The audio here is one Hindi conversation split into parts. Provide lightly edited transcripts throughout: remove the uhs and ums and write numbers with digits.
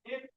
हम्म।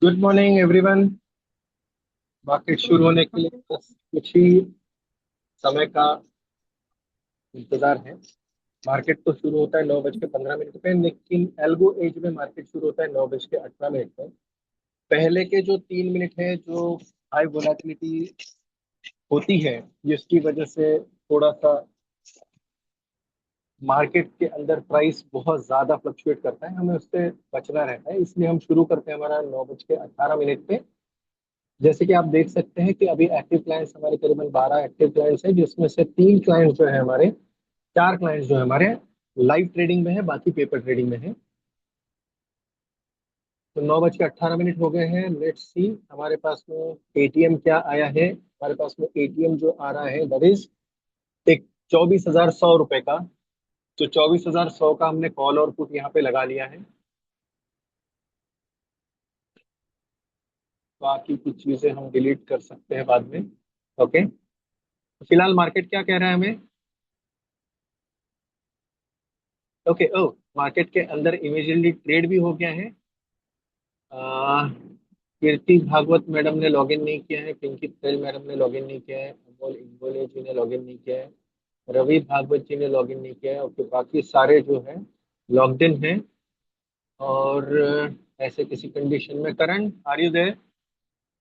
Good morning everyone. मार्केट शुरू होने के लिए बस कुछ ही समय का इंतजार है। मार्केट तो शुरू होता है 9:15 पे, लेकिन एल्गो एज में मार्केट शुरू होता है 9:18 पे। पहले के जो 3 मिनट है जो हाई वोलेटिलिटी होती है, जिसकी वजह से थोड़ा सा मार्केट के अंदर प्राइस बहुत ज्यादा फ्लक्चुएट करता है, हमें उससे बचना रहता है। इसलिए हम शुरू करते हैं हमारा 9:18 पे। जैसे कि आप देख सकते हैं कि अभी एक्टिव क्लाइंट्स हमारे करीबन 12 एक्टिव क्लाइंट्स हैं, जिसमें से 3 क्लाइंट्स जो है हमारे, 4 क्लाइंट्स जो है हमारे लाइव ट्रेडिंग में है, बाकी पेपर ट्रेडिंग में है। तो 9:18 हो गए हैं। लेट्स सी हमारे पास में एटीएम क्या आया है। हमारे पास में एटीएम जो आ रहा है दैट इज एक 24,100 रुपए का। तो 24,100 का हमने कॉल और पुट यहाँ पे लगा लिया है। बाकी कुछ चीजें हम डिलीट कर सकते हैं बाद में। ओके, फिलहाल मार्केट क्या कह रहा है हमें। ओके, ओ, मार्केट के अंदर इमीडिएटली ट्रेड भी हो गया है। कीर्ति भागवत मैडम ने लॉगिन नहीं किया है, पिंकी पटेल मैडम ने लॉगिन नहीं किया है, अमोल इंगोले जी ने लॉगिन नहीं किया है, रवि भागवत जी ने लॉगिन नहीं किया है। ओके, बाकी सारे जो है लॉग्ड इन हैं। और ऐसे किसी कंडीशन में Karan, are you there?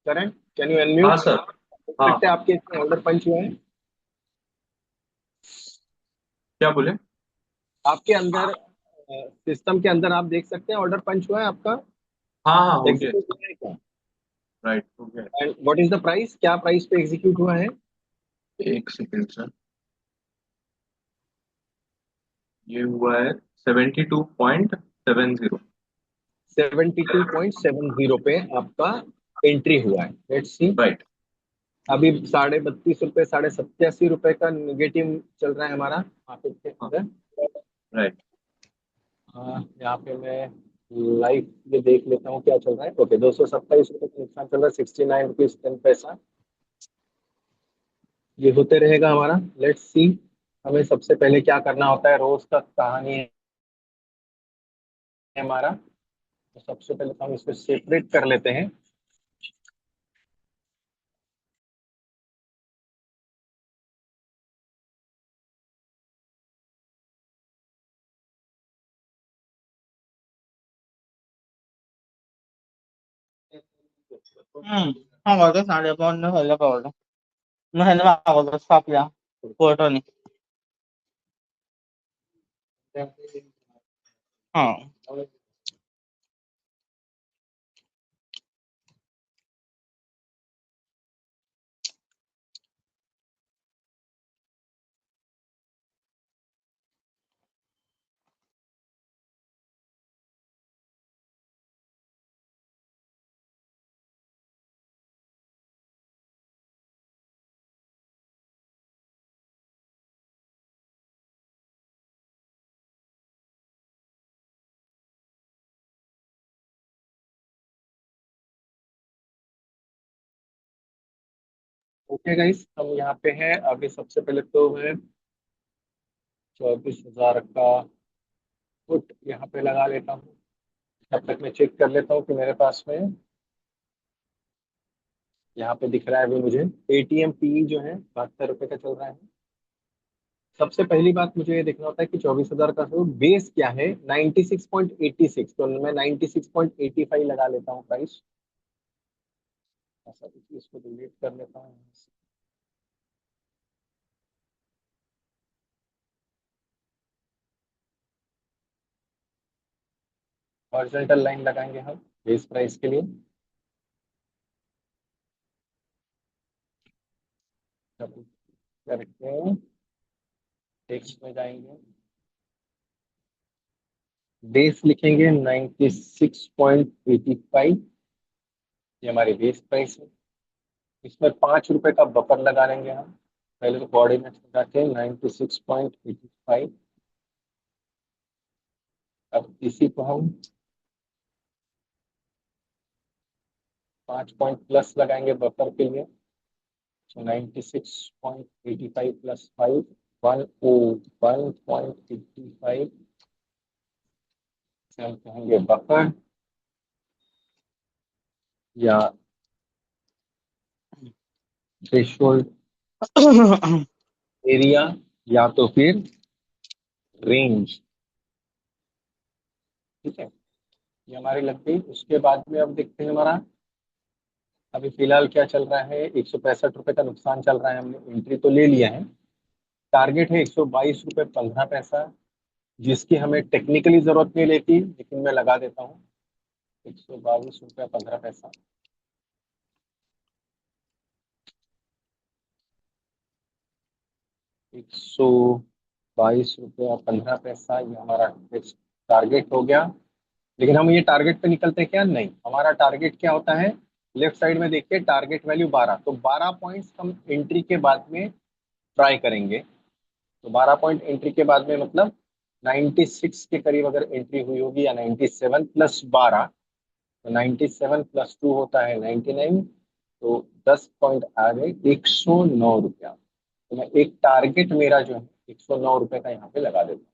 Karan, can you हाँ अनम्यूट? सर। हाँ, सकते हैं आपके इसमें ऑर्डर पंच हुए हैं? क्या बोले? आपके अंदर सिस्टम के अंदर आप देख सकते हैं ऑर्डर पंच हुआ है आपका, हाँ हाँ, हो गया। एग्जीक्यूट हुआ है क्या? राइट, हो गया। And what is the price, क्या प्राइस पे एग्जीक्यूट हुआ है? एक सेकेंड सर। ये हुआ है 72.70। 72.70 पे आपका एंट्री हुआ है। Let's see. राइट। अभी 32.5 रुपए, 87.80 रुपए का निगेटिव चल रहा है हमारा मार्केट के हाँ। अंदर। राइट। यहाँ पे मैं लाइव ये देख लेता हूँ क्या चल रहा है। ओके, 227 रुपए का नुकसान चल रहा है, 69 रुपीज 10 पैसा। ये होते रहेगा हमारा। लेट्स सी हमें सबसे पहले क्या करना होता है, रोज का कहानी है हमारा। तो सबसे पहले तो हम इसको सेपरेट कर लेते हैं। 하거든 나려보는 흘려보는 너는 하고도 수업이야 보더니 어 ओके गाइस, हम यहाँ पे हैं। अभी सबसे पहले तो मैं 24,000 का पुट यहाँ पे लगा लेता हूँ। तब तक मैं चेक कर लेता हूँ कि मेरे पास में यहाँ पे दिख रहा है अभी मुझे एटीएम पी जो है 72 रुपये का चल रहा है। सबसे पहली बात मुझे ये देखना होता है कि 24,000 का तो बेस क्या है, 96.86। तो मैं 96.85 लगा लेता हूँ प्राइस। ऐसा कुछ, इसको डिलीट कर लेता हूँ। हॉरिजॉन्टल लाइन लगाएंगे हम बेस प्राइस के लिए। डबल करके टेक्स्ट में जाएंगे, बेस लिखेंगे 96.85। ये हमारी बेस प्राइस है। इसमें 5 रुपए का बफर लगा लेंगे हम। पहले तो कोऑर्डिनेट्स में जाके 96.85। अब इसी को हम 5 पॉइंट प्लस लगाएंगे बफर के लिए। तो 96.85 प्लस 5, 101.85 से हम कहेंगे बफर या थ्रेशोल्ड एरिया या तो फिर रेंज। ठीक है, ये हमारी लग गई। उसके बाद में अब देखते हैं हमारा अभी फिलहाल क्या चल रहा है। 165 रुपये का नुकसान चल रहा है। हमने एंट्री तो ले लिया है। टारगेट है 122 रुपये 15 पैसा, जिसकी हमें टेक्निकली जरूरत नहीं लेती, लेकिन मैं लगा देता हूँ 122 रुपये 15 पैसा। ₹122.15 ये हमारा टारगेट हो गया। लेकिन हम ये टारगेट पे निकलते हैं क्या? नहीं, हमारा टारगेट क्या होता है? लेफ्ट साइड में देखिए, टारगेट वैल्यू 12। तो 12 पॉइंट्स हम एंट्री के बाद में ट्राई करेंगे। तो 12 पॉइंट एंट्री के बाद में मतलब 96 के करीब अगर एंट्री हुई होगी, या 97 प्लस 12, तो 97 प्लस 2 होता है 99। तो 10 पॉइंट आ गए, ₹109। तो मैं एक टारगेट मेरा जो है ₹109 का यहाँ पे लगा देता हूँ।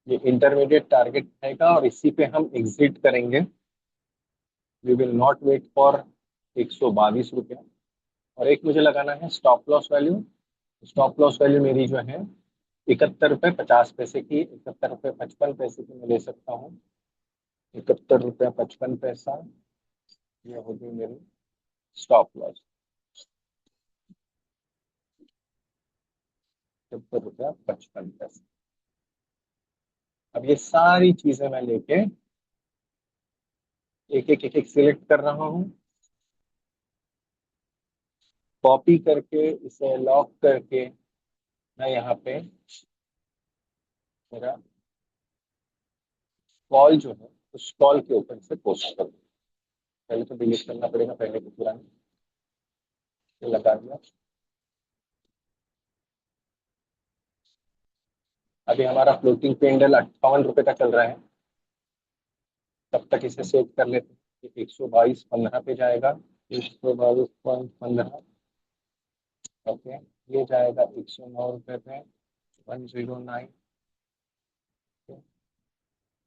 ये इंटरमीडिएट टारगेट रहेगा और इसी पे हम एग्जिट करेंगे। We will not wait for ₹122। और एक मुझे लगाना है stop loss value. Stop loss value मेरी जो है ₹71.50 की, ₹71.55 की मैं ले सकता हूँ। ₹71.55, ये होगी मेरी स्टॉप लॉस। ₹71.55। अब ये सारी चीजें मैं लेके एक एक सिलेक्ट कर रहा हूँ, कॉपी करके इसे लॉक करके मैं यहाँ पे मेरा कॉल जो है उस कॉल के ऊपर से पोस्ट कर दूँ। पहले तो डिलीट करना पड़ेगा पहले के पुराने, ये लगा दिया। अभी हमारा फ्लोटिंग पेंडल ₹58 का चल रहा है। तब तक इसे सेव कर लेते हैं। 122.15 पे जाएगा, 122.15। ओके, ये जाएगा ₹109 पे, 109।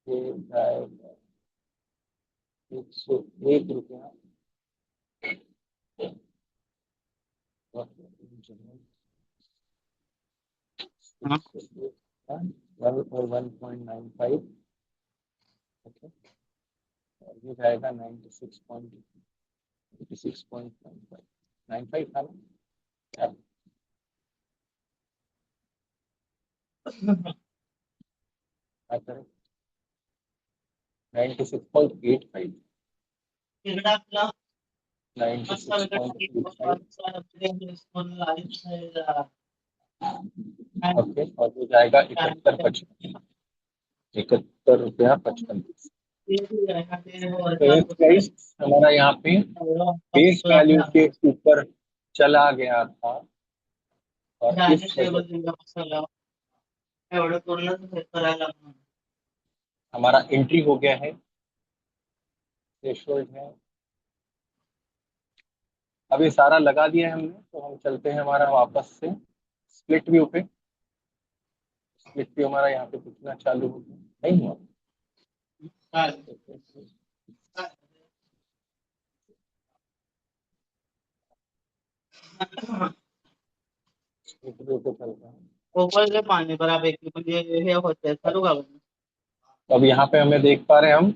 ये जाएगा ₹101। हाँ, 101.95। ओके, और ये जाएगा 96.95 था ना? क्या करें? 96.85। तिकडे आपला मस्त वेगळं 96.85। लाईफ ओके, और ये जाएगा 71.55। ₹71.55। तो ये प्राइस हमारा यहाँ पे बेस वैल्यू के ऊपर चला गया था, और इस वजह एवढं पूर्ण करायला हमारा एंट्री हो गया है, थ्रेशोल्ड है अभी सारा लगा दिया है हमने, तो हम चलते हैं हमारा वापस से स्प्लिट व्यू पे। स्प्लिट व्यू हमारा यहाँ पे दिखना चालू हो गया, नहीं हुआ? स्प्लिट व्यू पे चलते हैं। ऊपर से पानी बराबर एक म्हणजे हे होते चालू का तो अब यहाँ पे हमें देख पा रहे हैं हम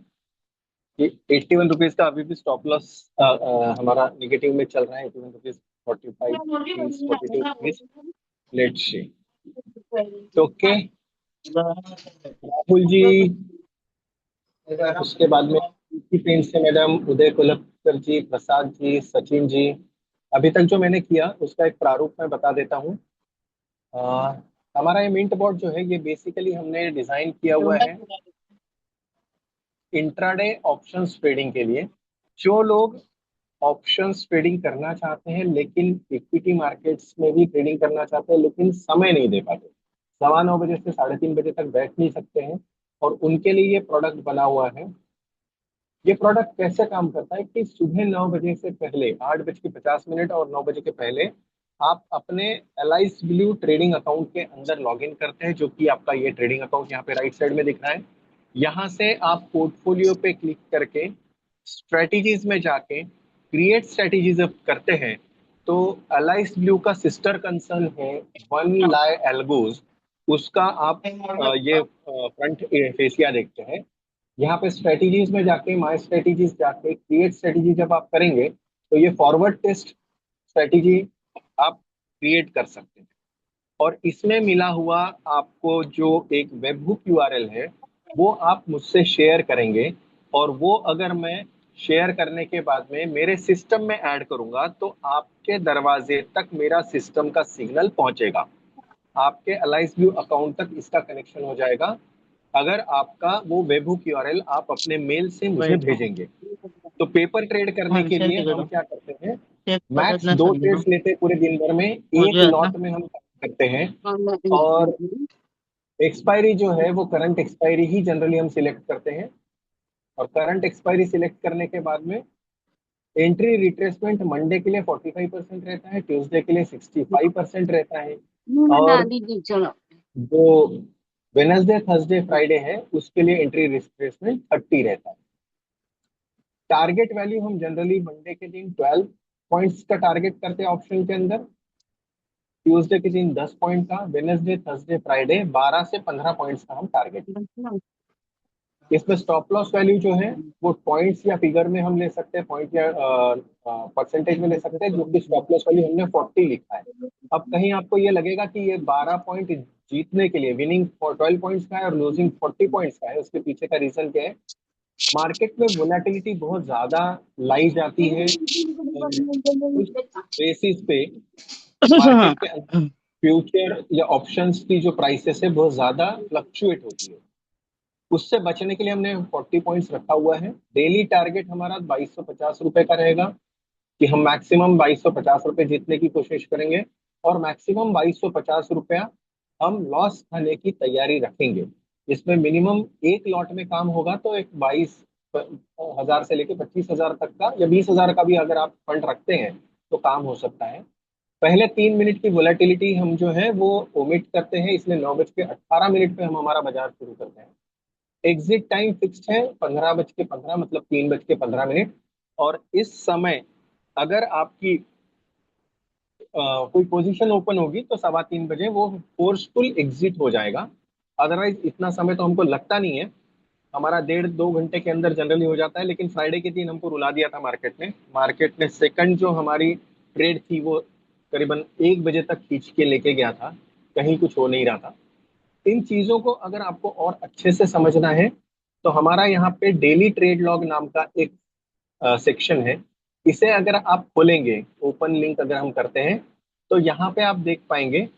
कि 81 रुपीज का अभी भी स्टॉप लॉस हमारा निगेटिव में चल रहा है। 81 rupees 45 rupees 42 rupees. Let's see. Okay Rahul ji, उसके बाद में फ्रेंड से मैडम उदय कोलकर जी, प्रसाद जी, सचिन जी। अभी तक जो मैंने किया उसका एक प्रारूप मैं बता देता हूँ। अ, हमारा ये मिंट बोर्ड जो है ये बेसिकली हमने डिजाइन किया हुआ है इंट्राडे ऑप्शंस ट्रेडिंग के लिए। जो लोग ऑप्शंस ट्रेडिंग करना चाहते हैं लेकिन इक्विटी मार्केट्स में भी ट्रेडिंग करना चाहते हैं लेकिन समय नहीं दे पाते, 9:15 बजे से 3:30 बजे तक बैठ नहीं सकते हैं, और उनके लिए ये प्रोडक्ट बना हुआ है। ये प्रोडक्ट कैसे काम करता है कि सुबह 9 बजे से पहले, 8:50 और 9 बजे के पहले, आप अपने एलाइस ब्लू ट्रेडिंग अकाउंट के अंदर लॉग इन करते हैं, जो कि आपका ये ट्रेडिंग अकाउंट यहाँ पे राइट साइड में दिख रहा है। यहाँ से आप पोर्टफोलियो पे क्लिक करके स्ट्रेटेजीज में जाके क्रिएट स्ट्रेटेजीज करते हैं, तो एलाइस ब्लू का सिस्टर कंसर्न है वन लाई एल्गोज, उसका आप ये फ्रंट फेसिया देखते हैं। यहाँ पे स्ट्रेटेजीज में जाके माय स्ट्रेटेजीज जाके क्रिएट स्ट्रेटेजी जब आप करेंगे तो ये फॉरवर्ड टेस्ट स्ट्रेटेजी आप क्रिएट कर सकते हैं। और इसमें मिला हुआ आपको जो एक वेबहुक यूआरएल है वो आप मुझसे शेयर करेंगे, और वो अगर मैं शेयर करने के बाद में मेरे सिस्टम में ऐड करूंगा तो आपके दरवाजे तक मेरा सिस्टम का सिग्नल पहुंचेगा, आपके अलाइस व्यू अकाउंट तक इसका कनेक्शन हो जाएगा अगर आपका वो वेबहुक यूआरएल आप अपने मेल से मुझे भेजेंगे। तो पेपर ट्रेड करने के लिए हम क्या करते हैं, मैक्स 2 ट्रेड्स लेते हैं पूरे दिन भर में, एक लॉट में हम काम करते हैं, और एक्सपायरी जो है वो करंट एक्सपायरी ही जनरली हम सिलेक्ट करते हैं। और करंट एक्सपायरी सिलेक्ट करने के बाद में एंट्री रिट्रेसमेंट मंडे के लिए 45% रहता है, ट्यूसडे के लिए 65% रहता है, और जो वेनसडे थर्सडे फ्राइडे है उसके लिए एंट्री रिट्रेसमेंट 30 रहता है। टारगेट वैल्यू हम जनरली मंडे के दिन 12 पॉइंट्स का टारगेट करते हैं ऑप्शन के अंदर, ट्यूसडे के दिन 10 पॉइंट का, वेनसडे थर्सडे फ्राइडे 12 से 15 पॉइंट्स का हम टारगेट। इसमें स्टॉप लॉस वैल्यू जो है वो पॉइंट्स या फिगर में हम ले सकते हैं, पॉइंट या परसेंटेज में ले सकते हैं, जो कि स्टॉप लॉस वैल्यू हमने 40 लिखा है। अब कहीं आपको ये लगेगा कि ये 12 पॉइंट जीतने के लिए विनिंग 12 पॉइंट्स का है और लूजिंग 40 पॉइंट्स का है, उसके पीछे का रीजन क्या है? मार्केट में वोलेटिलिटी बहुत ज्यादा लाई जाती है, और उस बेसिस पे मार्केट के फ्यूचर या ऑप्शंस की जो प्राइसेस है बहुत ज्यादा फ्लक्चुएट होती है। उससे बचने के लिए हमने 40 पॉइंट्स रखा हुआ है। डेली टारगेट हमारा 2250 रुपए का रहेगा, कि हम मैक्सिमम 2250 रुपए जीतने की कोशिश करेंगे, और मैक्सिमम 2250 रुपया हम लॉस खाने की तैयारी रखेंगे। इसमें मिनिमम एक लॉट में काम होगा तो एक 22,000 से लेके 25,000 तक का या 20,000 का भी अगर आप फंड रखते हैं तो काम हो सकता है। पहले 3 मिनट की वोलेटिलिटी हम जो है वो ओमिट करते हैं, इसलिए 9:18 पे हम हमारा बाजार शुरू करते हैं। एग्जिट टाइम फिक्स्ड है 15:15, मतलब 3:15। और इस समय अगर आपकी कोई पोजीशन ओपन होगी तो 3:15 वो फोर्सफुल एग्जिट हो जाएगा। अदरवाइज इतना समय तो हमको लगता नहीं है, हमारा 1.5-2 घंटे के अंदर जनरली हो जाता है। लेकिन फ्राइडे के दिन हमको रुला दिया था मार्केट ने सेकंड जो हमारी ट्रेड थी वो करीबन 1 बजे तक खींच के लेके गया था, कहीं कुछ हो नहीं रहा था। इन चीजों को अगर आपको और अच्छे से समझना है तो हमारा यहाँ पे डेली ट्रेड लॉग नाम का एक सेक्शन है। इसे अगर आप खोलेंगे, ओपन लिंक अगर हम करते हैं, तो यहाँ पे आप देख पाएंगे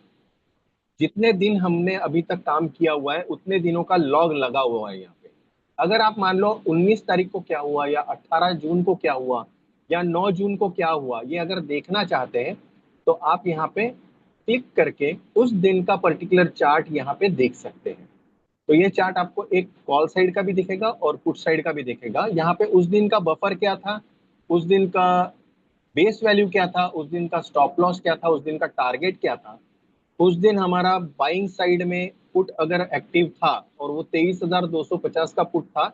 जितने दिन हमने अभी तक काम किया हुआ है उतने दिनों का लॉग लगा हुआ है यहाँ पे। अगर आप मान लो 19 तारीख को क्या हुआ, या 18 जून को क्या हुआ, या 9 जून को क्या हुआ, ये अगर देखना चाहते हैं तो आप यहाँ पे क्लिक करके उस दिन का पर्टिकुलर चार्ट यहाँ पे देख सकते हैं। तो ये चार्ट आपको एक कॉल साइड का भी दिखेगा और पुट साइड का भी दिखेगा। यहाँ पे उस दिन का बफर क्या था, उस दिन का बेस वैल्यू क्या था उस दिन का, स्टॉप लॉस क्या था उस दिन का, टारगेट क्या था। उस दिन हमारा बाइंग साइड में पुट अगर एक्टिव था और वो 23,250 का पुट था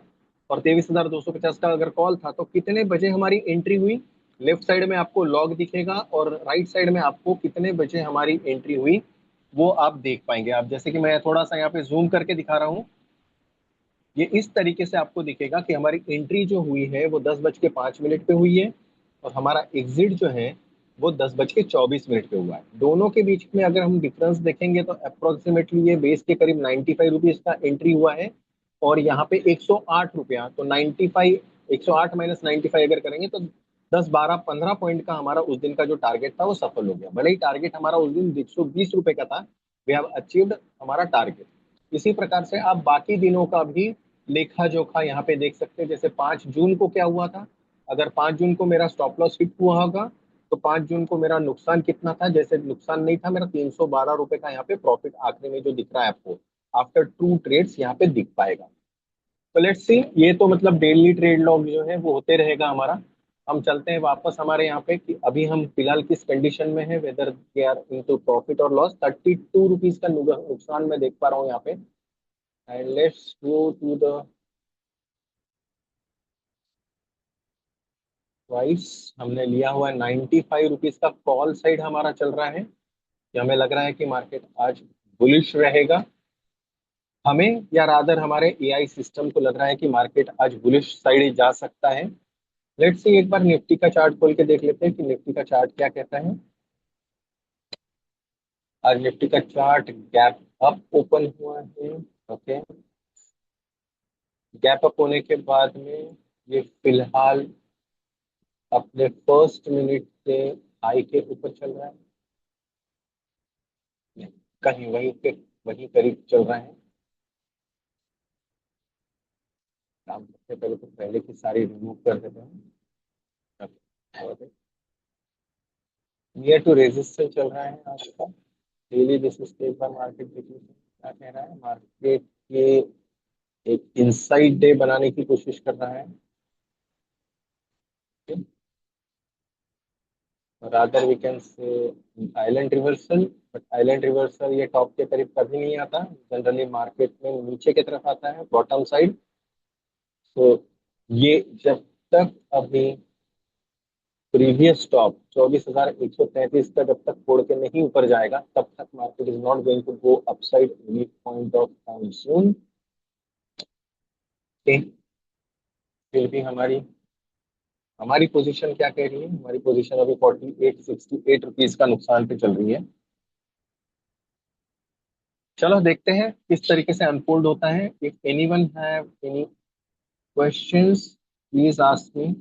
और 23,250 का अगर कॉल था, तो कितने बजे हमारी एंट्री हुई। लेफ्ट साइड में आपको लॉग दिखेगा और राइट साइड में आपको कितने बजे हमारी एंट्री हुई वो आप देख पाएंगे। आप जैसे कि मैं थोड़ा सा यहाँ पे जूम करके दिखा रहा हूँ, ये इस तरीके से आपको दिखेगा कि हमारी एंट्री जो हुई है वो 10:05 पे हुई है और हमारा एग्जिट जो है वो 10:24 पे हुआ है। दोनों के बीच में अगर हम डिफरेंस देखेंगे तो अप्रोक्सीमेटली ये बेस के करीब 95 रुपीज का एंट्री हुआ है और यहाँ पे 108 रुपया, तो 95, 108 माइनस 95 अगर करेंगे तो 10, 12, 15 पॉइंट का हमारा उस दिन का जो टारगेट था वो सफल हो गया। भले ही टारगेट हमारा उस दिन 120 रुपए का था, वी हैव अचीव्ड हमारा टारगेट। इसी प्रकार से आप बाकी दिनों का भी लेखा जोखा यहाँ पे देख सकते हैं। जैसे 5 जून को क्या हुआ था, अगर 5 जून को मेरा स्टॉप लॉस हिट हुआ होगा तो 5 जून को मेरा नुकसान कितना था। जैसे नुकसान नहीं था मेरा, 312 रुपए का यहाँ पे प्रॉफिट आखिरी में जो दिख रहा है आपको आफ्टर 2 ट्रेड्स यहाँ पे दिख पाएगा। तो लेट्स सी, ये तो मतलब डेली ट्रेड लॉग जो है वो होते रहेगा हमारा। हम चलते हैं वापस हमारे यहाँ पे कि अभी हम फिलहाल किस कंडीशन में है, whether they are into profit और लॉस। 32 रुपीज का नुकसान मैं देख पा रहा हूँ यहाँ पे। And let's go to the price. हमने लिया हुआ है 95 रुपीज का कॉल साइड हमारा चल रहा है कि हमें लग रहा है कि मार्केट आज बुलिश रहेगा। हमें या रादर हमारे एआई सिस्टम को लग रहा है कि मार्केट आज बुलिश साइड जा सकता है। लेट्स सी, एक बार निफ्टी का चार्ट खोल के देख लेते हैं कि निफ्टी का चार्ट क्या कहता है। आज निफ्टी का चार्ट गैप अप ओपन हुआ है। ओके, गैप अप होने के बाद में ये फिलहाल अपने फर्स्ट मिनट से हाई के ऊपर चल रहा है, कहीं वहीं पे वहीं करीब चल रहा है। काम करते पहले तो पहले की सारी रिमूव कर देते हैं। नियर टू रेजिस्टेंस चल रहा है आज का। डेली बेसिस पे एक बार मार्केट देखिए क्या कह रहा है। मार्केट ये एक इनसाइड डे बनाने की कोशिश कर रहा है। Rather we can say island reversal, but island reversal ये टॉप के करीब कभी नहीं आता, जनरली मार्केट में नीचे की तरफ आता है बॉटम साइड। तो ये जब तक अभी प्रीवियस टॉप 24,133 का जब तक फोड़ के नहीं ऊपर जाएगा तब तक market is not going to go upside any point of time soon. फिर भी हमारी हमारी पोजीशन क्या कह रही है, हमारी पोजीशन अभी 4868 का नुकसान पे चल रही है। चलो देखते हैं किस तरीके से अनफोल्ड होता है। If anyone have any questions please ask me.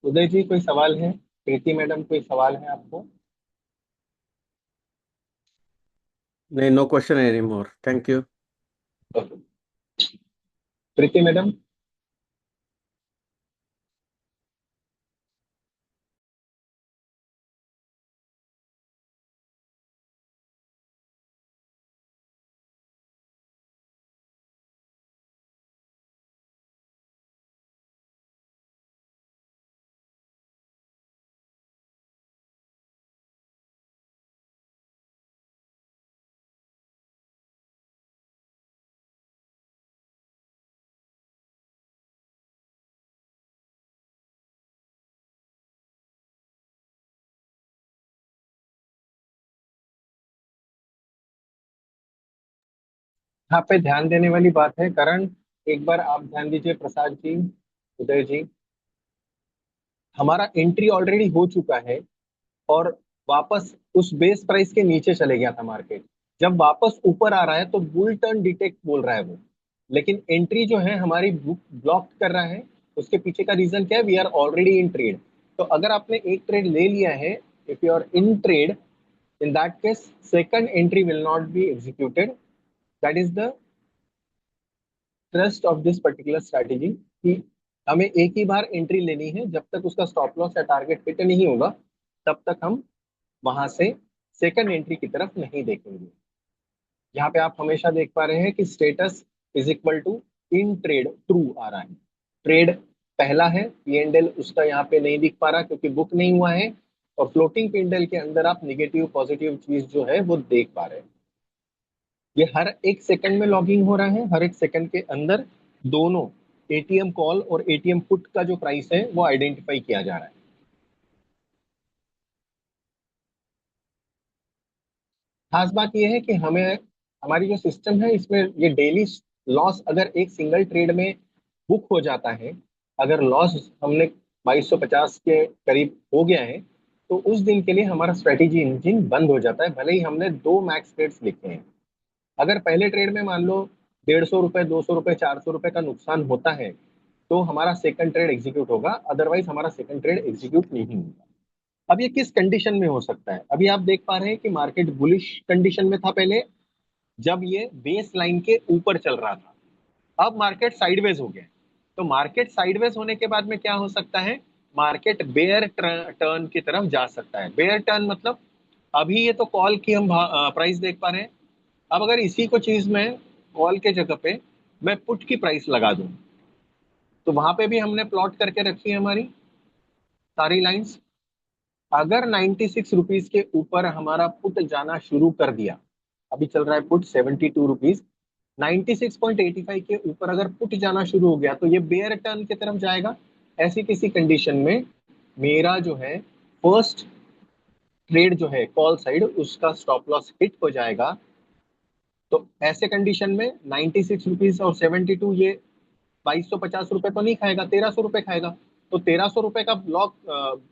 Uday ji कोई सवाल है, प्रीति मैडम कोई सवाल है आपको। No question anymore. Thank you. Okay. Preeti madam. यहाँ पे ध्यान देने वाली बात है करण, एक बार आप ध्यान दीजिए प्रसाद जी, उदय जी, हमारा एंट्री ऑलरेडी हो चुका है और वापस उस बेस प्राइस के नीचे चले गया था मार्केट। जब वापस ऊपर आ रहा है तो बुल टर्न डिटेक्ट बोल रहा है वो, लेकिन एंट्री जो है हमारी ब्लॉक कर रहा है। उसके पीछे का रीजन क्या है, we are already in trade. तो अगर आपने एक ट्रेड ले लिया है, if you are in trade, in that case second entry will not be executed. That is the thrust of this particular strategy कि हमें एक ही बार एंट्री लेनी है, जब तक उसका स्टॉप लॉस या टारगेट हिट नहीं होगा तब तक हम वहां से सेकंड एंट्री की तरफ नहीं देखेंगे। यहाँ पे आप हमेशा देख पा रहे हैं कि status is equal to in trade true आ रहा है। ट्रेड पहला है, P&L उसका यहाँ पे नहीं दिख पा रहा क्योंकि बुक नहीं हुआ है, और फ्लोटिंग P&L के अंदर आप निगेटिव पॉजिटिव चीज जो है वो देख पा रहे हैं। ये हर एक सेकंड में लॉगिंग हो रहा है, हर एक सेकंड के अंदर दोनों एटीएम कॉल और एटीएम पुट का जो प्राइस है वो आइडेंटिफाई किया जा रहा है। खास बात यह है कि हमें हमारी जो सिस्टम है इसमें ये डेली लॉस अगर एक सिंगल ट्रेड में बुक हो जाता है, अगर लॉस हमने 2250 के करीब हो गया है, तो उस दिन के लिए हमारा स्ट्रेटेजी इंजन बंद हो जाता है, भले ही हमने 2 मैक्स ट्रेड्स लिखे हैं। अगर पहले ट्रेड में मान लो 150 रुपए, 200 रुपए, 400 रुपए का नुकसान होता है, तो हमारा सेकंड ट्रेड एग्जीक्यूट होगा, अदरवाइज हमारा सेकंड ट्रेड एग्जीक्यूट नहीं होगा। अब ये किस कंडीशन में हो सकता है? अभी आप देख पा रहे हैं कि मार्केट बुलिश कंडीशन में था पहले, जब ये बेस लाइन के ऊपर चल रहा था। अब मार्केट साइडवेज हो गया। तो मार्केट साइडवेज होने के बाद में क्या हो सकता है? मार्केट बेयर टर्न की तरफ जा सकता है। बेयर टर्न मतलब अभी ये तो कॉल की हम प्राइस देख पा रहे हैं। अब अगर इसी को चीज में कॉल के जगह पे मैं पुट की प्राइस लगा दूं, तो वहां पे भी हमने प्लॉट करके रखी है हमारी सारी लाइंस। अगर 96 रुपीज के ऊपर हमारा पुट जाना शुरू कर दिया, अभी चल रहा है पुट 72 रुपीज, 96.85 के ऊपर अगर पुट जाना शुरू हो गया तो ये बेयर टर्न की तरफ जाएगा। ऐसी किसी कंडीशन में मेरा जो है फर्स्ट ट्रेड जो है कॉल साइड, उसका स्टॉप लॉस हिट हो जाएगा। तो ऐसे कंडीशन में 96 रुपीज और 72, ये 2250 रुपए तो नहीं खाएगा, 1300 रुपए खाएगा। तो 1300 रुपए का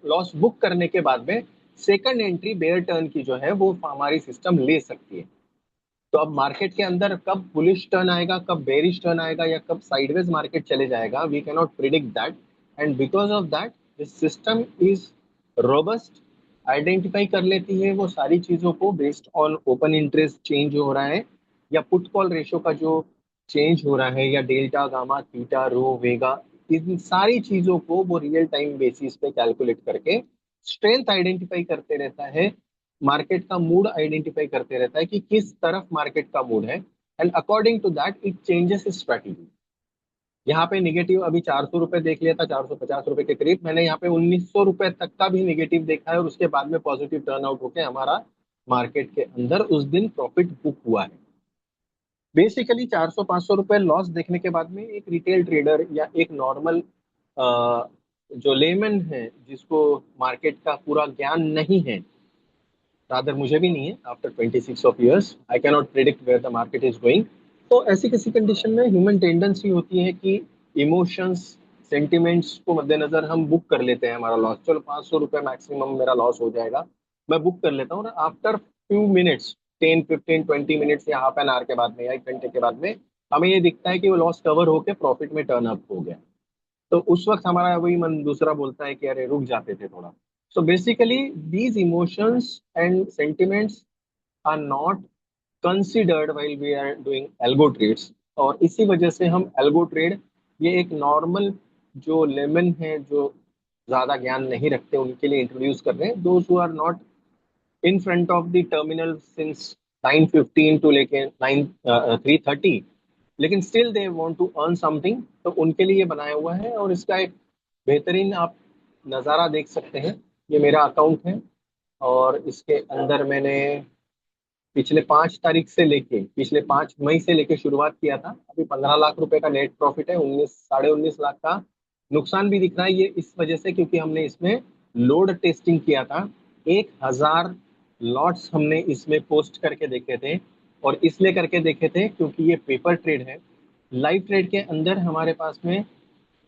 लॉस बुक करने के बाद में सेकंड एंट्री बेयर टर्न की जो है वो हमारी सिस्टम ले सकती है। तो अब मार्केट के अंदर कब बुलिश टर्न आएगा, कब बेरिश टर्न आएगा, या कब साइडवेज मार्केट चले जाएगा, we can not predict that. And because of that this system is robust, identify कर लेती है वो सारी चीजों को based on open interest change हो रहा है, या पुट कॉल रेशो का जो चेंज हो रहा है, या डेल्टा गामा थीटा रो वेगा, इन सारी चीजों को वो रियल टाइम बेसिस पे कैलकुलेट करके स्ट्रेंथ आइडेंटिफाई करते रहता है, मार्केट का मूड आइडेंटिफाई करते रहता है कि किस तरफ मार्केट का मूड है, and according to that it changes strategy. यहाँ पे निगेटिव अभी 400 रुपए देख लिया था, 450 रुपए के करीब, मैंने यहाँ पे 1900 रुपए तक का भी निगेटिव देखा है, और उसके बाद में पॉजिटिव टर्न आउट होकर हमारा मार्केट के अंदर उस दिन प्रॉफिट बुक हुआ है। बेसिकली 400-500 रुपए लॉस देखने के बाद में एक रिटेल ट्रेडर या एक नॉर्मल जो लेमन है, जिसको मार्केट का पूरा ज्ञान नहीं है, रादर मुझे भी नहीं है, after 26 of years I can not predict where the market is going. तो ऐसी किसी कंडीशन में ह्यूमन टेंडेंसी होती है कि इमोशंस, सेंटिमेंट्स को मद्देनजर हम बुक कर लेते हैं हमारा लॉस। चलो 500 रुपए मैक्सिमम मेरा लॉस हो जाएगा, मैं बुक कर लेता हूँ, और आफ्टर फ्यू मिनट्स, 10-15-20 मिनट्स या हाफ एन आवर के बाद में या 1 घंटे के बाद में हमें ये दिखता है कि वो लॉस कवर होकर प्रॉफिट में टर्न अप हो गया। तो उस वक्त हमारा वही मन दूसरा बोलता है कि अरे रुक जाते थे थोड़ा। So basically these emotions and sentiments are not considered while we are doing algo trades, और इसी वजह से हम एल्गो ट्रेड, ये एक नॉर्मल जो लेमन है, जो ज्यादा ज्ञान नहीं रखते, उनके लिए इंट्रोड्यूस कर रहे हैं, those who are not in front of the terminal since 9:15 to लेके 3:30, लेकिन still they want to earn something, तो उनके लिए ये बनाया हुआ है। और इसका एक बेहतरीन आप नज़ारा देख सकते हैं, ये मेरा अकाउंट है, और इसके अंदर मैंने पिछले 5 तारीख से लेके, पिछले 5 मई से लेके शुरुआत किया था। अभी 15 लाख रुपए का नेट प्रॉफिट है, 19-19.5 लाख का नुकसान भी दिख रहा है। ये इस वजह से क्योंकि हमने इसमें लोड टेस्टिंग किया था, 1000 लॉट्स हमने इसमें पोस्ट करके देखे थे, और इसलिए करके देखे थे क्योंकि ये पेपर ट्रेड है। लाइव ट्रेड के अंदर हमारे पास में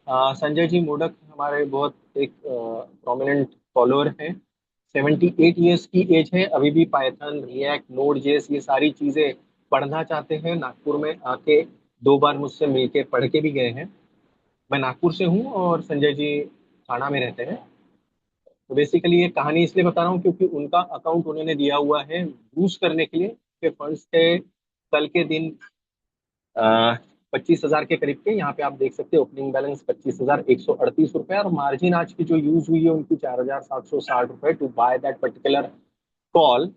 संजय जी मोडक हमारे बहुत एक प्रोमिनेंट फॉलोअर हैं, 78 ईयर्स की एज है, अभी भी पाइथन, रिएक्ट, नोड जेएस ये सारी चीज़ें पढ़ना चाहते हैं। नागपुर में आके 2 बार मुझसे मिलके पढ़ के भी गए हैं। मैं नागपुर से हूँ और संजय जी थाना में रहते हैं। तो बेसिकली ये कहानी इसलिए बता रहा हूँ क्योंकि उनका अकाउंट उन्होंने दिया हुआ है बूस्ट करने के लिए, कि फंड्स थे कल के दिन 25,000 के करीब के। यहाँ पे आप देख सकते हैं ओपनिंग बैलेंस 25,138 रुपए, और मार्जिन आज की जो यूज हुई है उनकी 4,760 रुपए to buy that particular call.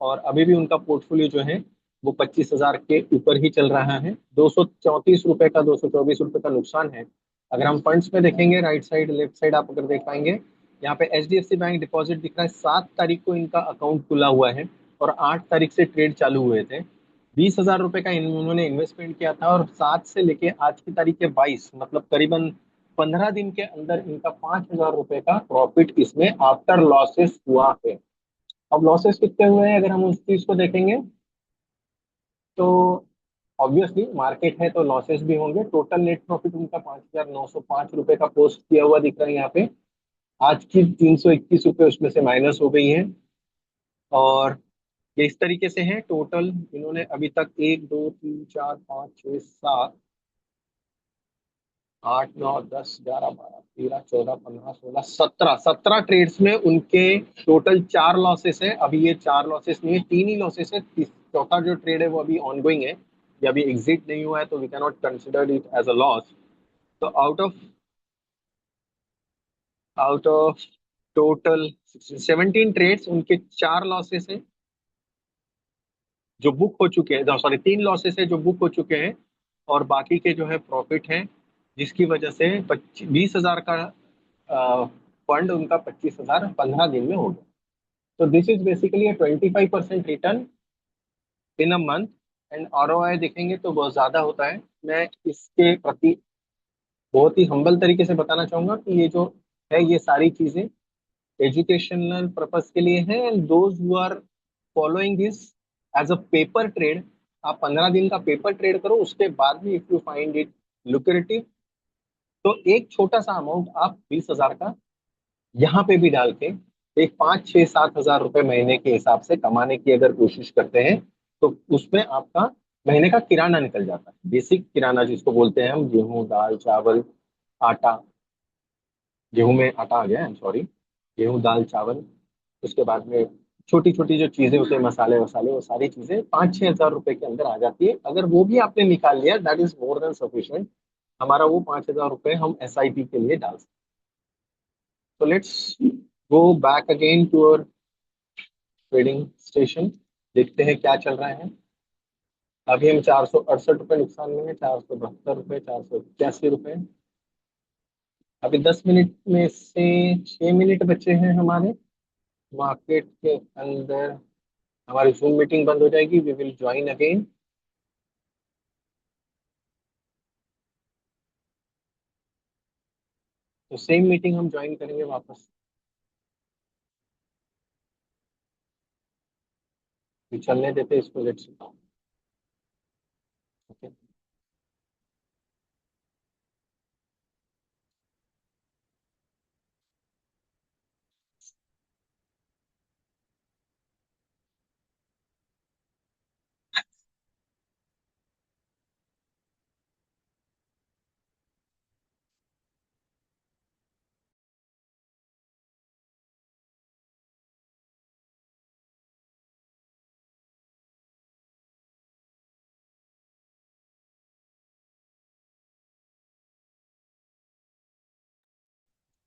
और अभी भी उनका पोर्टफोलियो जो है वो 25,000 के ऊपर ही चल रहा है। 234 रुपए का, 224 रुपए का नुकसान है। अगर हम फंड्स में देखेंगे, राइट साइड लेफ्ट साइड आप अगर देख पाएंगे, यहाँ पे HDFC बैंक डिपॉजिट दिख रहा है। 7 तारीख को इनका अकाउंट खुला हुआ है और 8 तारीख से ट्रेड चालू हुए थे। 20,000 रुपए का इन्होंने इन्वेस्टमेंट किया था और 7 से लेके आज की तारीख के 22, मतलब करीबन 15 दिन के अंदर इनका 5,000 रुपए का प्रॉफिट इसमें आफ्टर लॉसेस हुआ है। अब लॉसेस कितने हुए हैं अगर हम उस चीज को देखेंगे, तो ऑब्वियसली मार्केट है तो लॉसेस भी होंगे। टोटल नेट प्रॉफिट उनका 5,905 रुपए का पोस्ट किया हुआ दिख रहा है यहाँ पे। आज की 321 रुपए उसमें से माइनस हो गई है। और ये इस तरीके से है। टोटल इन्होंने अभी तक 1 2 3 4 5 6 7 8 9 10 11 12 13 14 15 16 17 ट्रेड्स में उनके टोटल 4 लॉसेस है। अभी ये 4 लॉसेस नहीं है, 3 ही लॉसेस है। चौथा जो ट्रेड है वो अभी ऑनगोइंग है, ये अभी एग्जिट नहीं हुआ है, तो we can not consider it as a loss. तो आउट ऑफ टोटल 17 ट्रेड्स उनके 4 लॉसेस है जो बुक हो चुके हैं, सॉरी 3 लॉसेस है जो बुक हो चुके हैं, और बाकी के जो है प्रॉफिट है, जिसकी वजह से 20,000 का फंड उनका 25,000 15 दिन में हो गया। तो this is basically 25% return in a month. And ROI देखेंगे तो बहुत ज्यादा होता है। मैं इसके प्रति बहुत ही हम्बल तरीके से बताना चाहूंगा कि ये जो है ये सारी चीजें एजुकेशनल पर्पस के लिए है। And those who are following this as a paper trade, आप 15 दिन का पेपर ट्रेड करो, उसके बाद भी if you find it lucrative, तो एक छोटा सा अमाउंट आप 20,000 का यहाँ पे भी डाल के एक 5 6 7 हज़ार रुपए महीने के हिसाब से कमाने की अगर कोशिश करते हैं, तो उसमें आपका महीने का किराना निकल जाता है। बेसिक किराना जिसको बोलते हैं हम, गेहूं दाल चावल आटा, गेहूं में आटा आ गया है, सॉरी, गेहूं दाल चावल, उसके बाद में छोटी छोटी जो चीजें होती है मसाले वसाले, वो सारी चीजें 5 6 हज़ार रुपए के अंदर आ जाती है। अगर वो भी आपने निकाल लिया, that is more than sufficient. हमारा वो 5,000 रुपए हम SIP के लिए डाल सकते हैं। तो let's go back again to our trading station, देखते हैं क्या चल रहा है। अभी हम 468 रुपये नुकसान में है, 472 रुपये, 481 रुपये। अभी 10 मिनट में से 6 मिनट बचे हैं हमारे। मार्केट के अंदर हमारी जूम मीटिंग बंद हो जाएगी, वी विल ज्वाइन अगेन। तो सेम मीटिंग हम ज्वाइन करेंगे वापस। तो चलने देते हैं इसको, लेट्स ओके।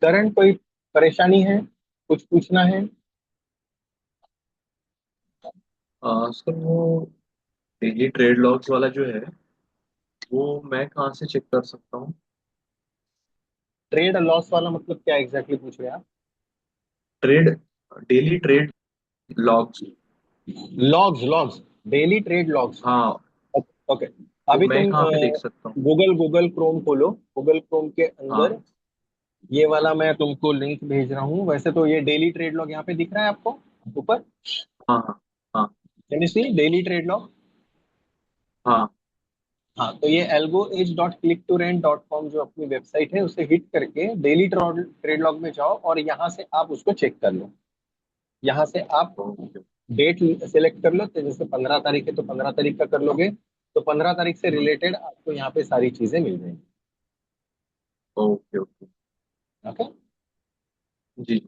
करंट कोई परेशानी है, कुछ पूछना है? सर वो डेली ट्रेड लॉग्स वाला जो है वो मैं कहाँ से चेक कर सकता हूँ? ट्रेड लॉस वाला मतलब क्या एग्जैक्टली पूछ रहे हैं आप? Trade daily trade logs. Logs, logs, daily trade logs. हाँ, ओके। वो अभी मैं तुम कहाँ पे देख सकता हूँ? गूगल क्रोम खोलो। गूगल क्रोम के अंदर हाँ ये वाला मैं तुमको लिंक भेज रहा हूँ। वैसे तो ये डेली ट्रेड लॉग यहाँ पे दिख रहा है आपको ऊपर, हाँ हाँ हाँ can you see daily trade log? हाँ। हाँ, तो ये algo.click2rent.com जो अपनी वेबसाइट है उसे हिट करके डेली ट्रेड लॉग में जाओ और यहाँ से आप उसको चेक कर लो। यहाँ से आप ओके डेट सेलेक्ट कर लो, तो जैसे 15 तारीख है तो 15 तारीख का कर लोगे, तो 15 तारीख से रिलेटेड आपको यहाँ पे सारी चीजें मिल जाएंगी। Okay okay. ओके। जी।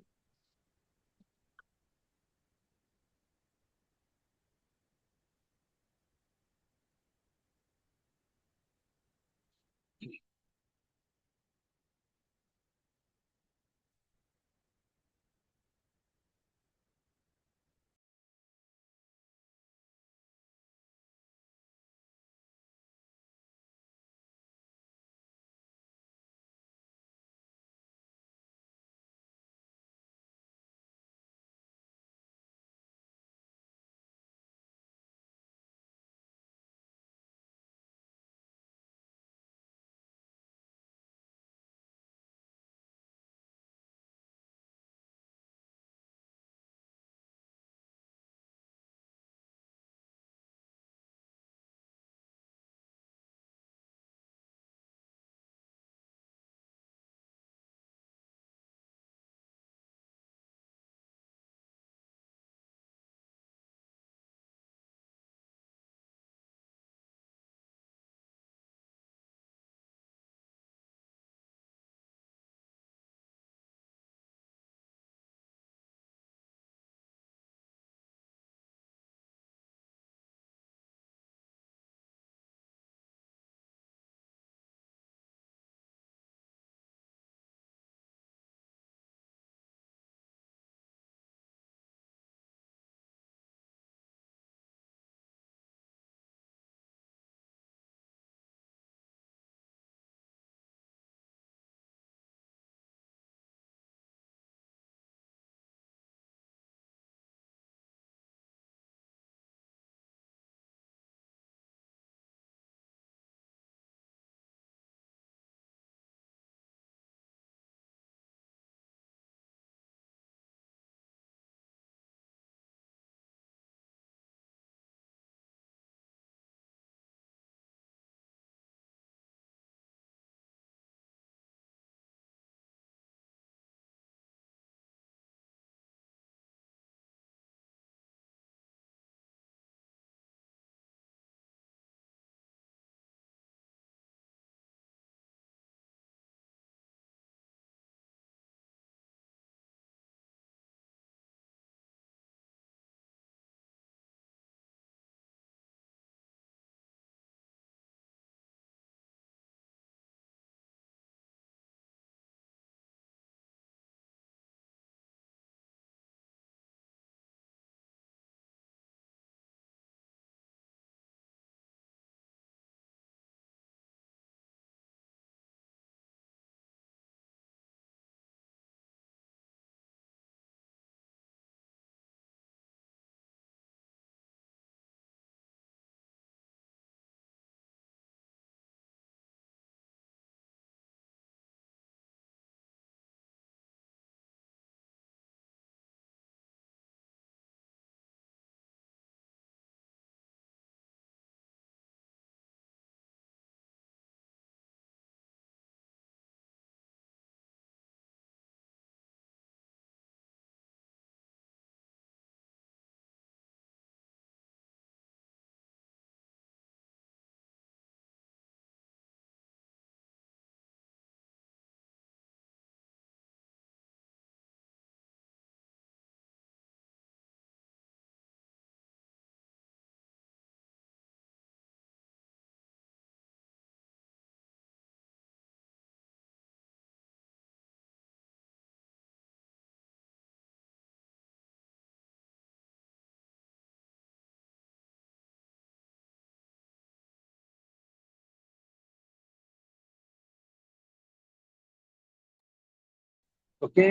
Okay,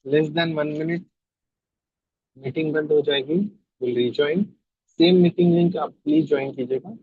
less than 1 minute meeting बंद हो जाएगी, will rejoin. Same meeting link आप प्लीज ज्वाइन कीजिएगा।